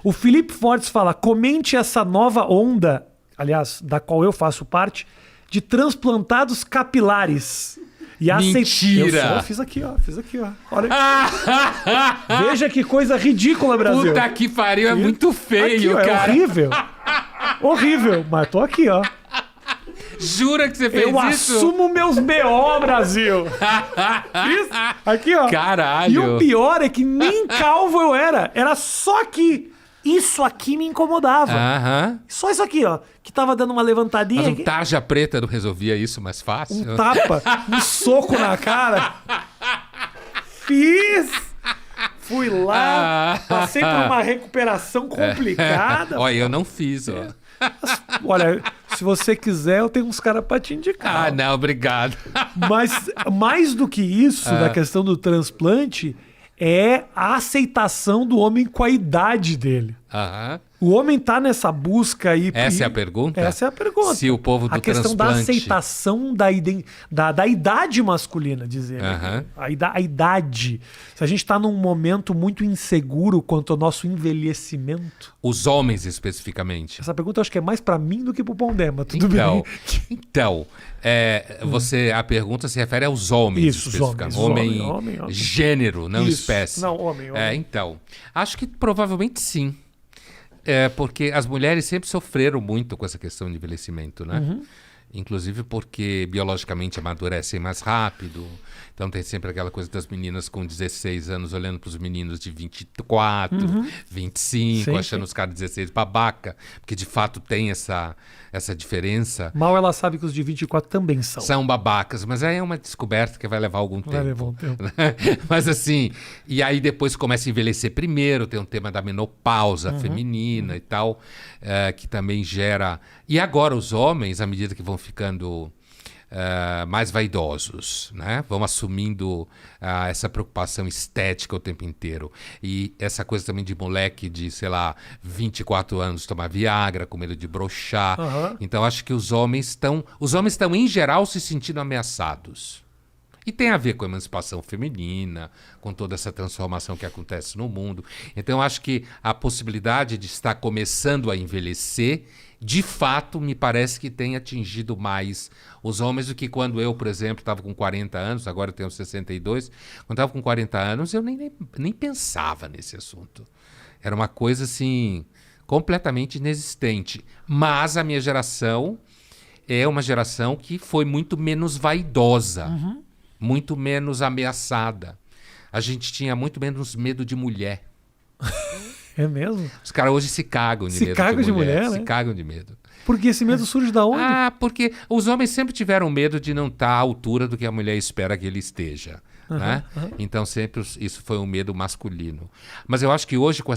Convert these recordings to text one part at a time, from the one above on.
O Felipe Fortes fala, comente essa nova onda, aliás, da qual eu faço parte, de transplantados capilares. E Mentira! Eu fiz aqui, ó. Olha aqui. Veja que coisa ridícula, Brasil. Puta que pariu, é muito feio, aqui, ó, cara. É horrível. Horrível, mas tô aqui, ó. Jura que você fez Eu isso? assumo meus BO, Brasil. Isso, aqui, ó. Caralho. E o pior é que nem calvo eu era. Era só aqui. Isso aqui me incomodava. Aham. Só isso aqui, ó. Que tava dando uma levantadinha. Mas um tarja preta não resolvia isso mais fácil? Um tapa, um soco na cara. Fiz. Fui lá. Passei por uma recuperação complicada. Olha, eu não fiz, ó. Olha, se você quiser, eu tenho uns caras pra te indicar. Ah, não, obrigado. Mas mais do que isso, da questão do transplante, é a aceitação do homem com a idade dele. Aham. O homem tá nessa busca aí. Essa é a pergunta? Essa é a pergunta. Se o povo do a questão transplante... da aceitação da idade masculina, dizer. Aham. A idade. Se a gente tá num momento muito inseguro quanto ao nosso envelhecimento. Os homens, especificamente. Essa pergunta eu acho que é mais pra mim do que pro Pondema. Tudo Então, bem. a pergunta se refere aos homens, Isso, os especificamente. homens. Homem, Homem. gênero, não Isso. espécie. Não, homem. Então, acho que provavelmente sim. Porque as mulheres sempre sofreram muito com essa questão de envelhecimento, né? Uhum. Inclusive porque biologicamente amadurecem mais rápido. Então tem sempre aquela coisa das meninas com 16 anos olhando para os meninos de 24, 25, Sim, achando sim. os caras de 16 babaca. Porque de fato tem essa diferença. Mal ela sabe que os de 24 também são. São babacas, mas aí é uma descoberta que vai levar algum tempo. Vai levar um tempo. Mas assim, e aí depois começa a envelhecer primeiro, tem um tema da menopausa feminina e tal, que também gera... E agora os homens, à medida que vão ficando mais vaidosos, né? Vão assumindo essa preocupação estética o tempo inteiro. E essa coisa também de moleque de, sei lá, 24 anos tomar Viagra, com medo de broxar. Então acho que os homens estão, em geral, se sentindo ameaçados. E tem a ver com a emancipação feminina, com toda essa transformação que acontece no mundo. Então, acho que a possibilidade de estar começando a envelhecer, de fato, me parece que tem atingido mais os homens do que quando eu, por exemplo, estava com 40 anos, agora eu tenho 62. Quando estava com 40 anos, eu nem pensava nesse assunto. Era uma coisa, assim, completamente inexistente. Mas a minha geração é uma geração que foi muito menos vaidosa. Muito menos ameaçada. A gente tinha muito menos medo de mulher. É mesmo? Os caras hoje se cagam de medo cagam de mulher, Se né? cagam de medo. Porque esse medo surge da onde? Porque os homens sempre tiveram medo de não estar à altura do que a mulher espera que ele esteja. Né? Então sempre isso foi um medo masculino. Mas eu acho que hoje com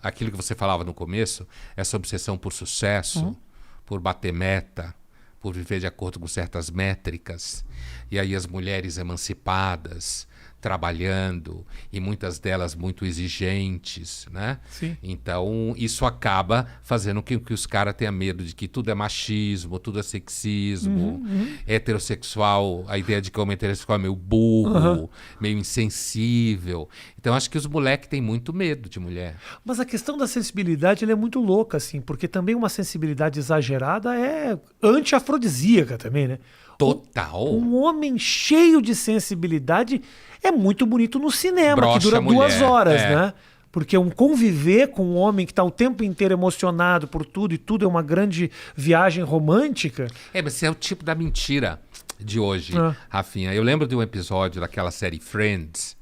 aquilo que você falava no começo, essa obsessão por sucesso, por bater meta, por viver de acordo com certas métricas, e aí as mulheres emancipadas, trabalhando, e muitas delas muito exigentes, né? Sim. Então, isso acaba fazendo com que os caras tenham medo de que tudo é machismo, tudo é sexismo, heterossexual, a ideia de que o homem heterossexual é meio burro, meio insensível. Então, acho que os moleques têm muito medo de mulher. Mas a questão da sensibilidade ela é muito louca, assim, porque também uma sensibilidade exagerada é anti-afrodisíaca também, né? Total. Um homem cheio de sensibilidade é muito bonito no cinema, Brocha que dura a mulher, 2 horas, é. né? Porque conviver com um homem que está o tempo inteiro emocionado por tudo, e tudo é uma grande viagem romântica. Mas esse é o tipo da mentira de hoje, Rafinha. Eu lembro de um episódio daquela série Friends,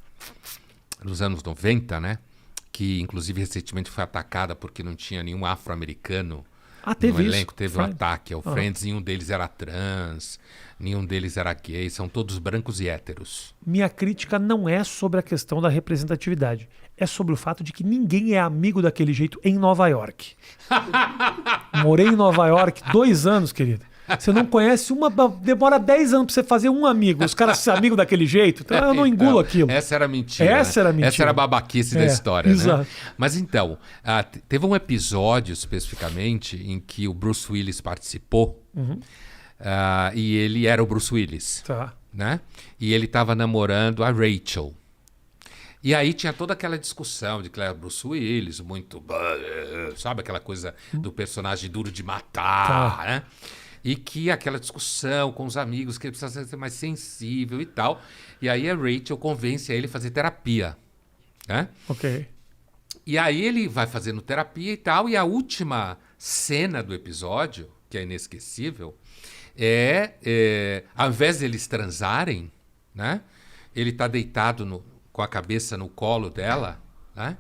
dos anos 90, né? Que, inclusive, recentemente foi atacada porque não tinha nenhum afro-americano Teve no isso. elenco. Teve um ataque ao Friends, nenhum deles era trans, nenhum deles era gay, são todos brancos e héteros. Minha crítica não é sobre a questão da representatividade. É sobre o fato de que ninguém é amigo daquele jeito em Nova York. Morei em Nova York 2 anos, querido. Você não conhece demora 10 anos pra você fazer um amigo. Os caras são amigos daquele jeito. Então eu não engulo aquilo. Essa era a mentira. Essa era a mentira. Essa era a babaquice da história, exato. né? Mas então, teve um episódio especificamente em que o Bruce Willis participou e ele era o Bruce Willis. Tá. Né? E ele estava namorando a Rachel. E aí tinha toda aquela discussão de que era Bruce Willis, muito... Sabe aquela coisa do personagem duro de matar, Tá. né? E que aquela discussão com os amigos, que ele precisa ser mais sensível e tal. E aí a Rachel convence a ele a fazer terapia, né? Ok. E aí ele vai fazendo terapia e tal, e a última cena do episódio, que é inesquecível, ao invés deles transarem, né? Ele tá deitado com a cabeça no colo dela, né?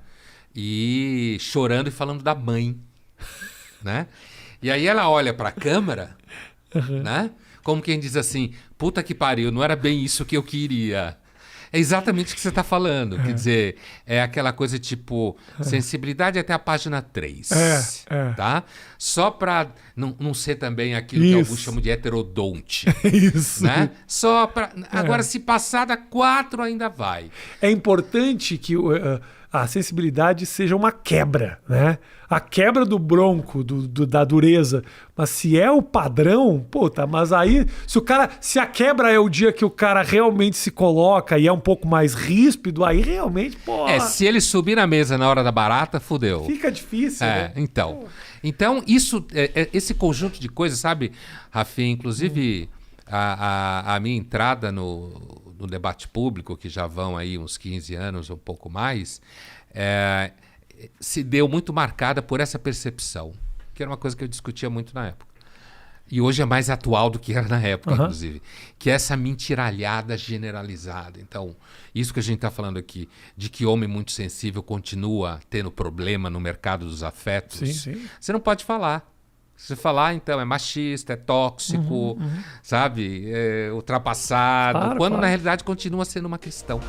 E chorando e falando da mãe, né? E aí ela olha pra câmera, né? Como quem diz assim, puta que pariu, não era bem isso que eu queria. É exatamente o que você está falando. Quer dizer, é aquela coisa tipo, sensibilidade até a página 3. Tá? Só para não ser também aquilo que alguns chamam de heterodonte. Isso. Né? Só para. Agora, se passar da 4, ainda vai. É importante que a sensibilidade seja uma quebra, né? A quebra do bronco, da dureza. Mas se é o padrão, puta, mas aí, se a quebra é o dia que o cara realmente se coloca e é um pouco mais ríspido, aí realmente, pô. Se ele subir na mesa na hora da barata, fudeu. Fica difícil, né? Então, isso, esse conjunto de coisas, sabe, Rafinha, inclusive a minha entrada no debate público, que já vão aí uns 15 anos, um pouco mais, se deu muito marcada por essa percepção, que era uma coisa que eu discutia muito na época. E hoje é mais atual do que era na época, inclusive. Que é essa mentiralhada generalizada. Então, isso que a gente está falando aqui, de que homem muito sensível continua tendo problema no mercado dos afetos, Sim. você não pode falar. Se você falar, então, é machista, é tóxico, sabe? É ultrapassado, quando na realidade continua sendo uma questão.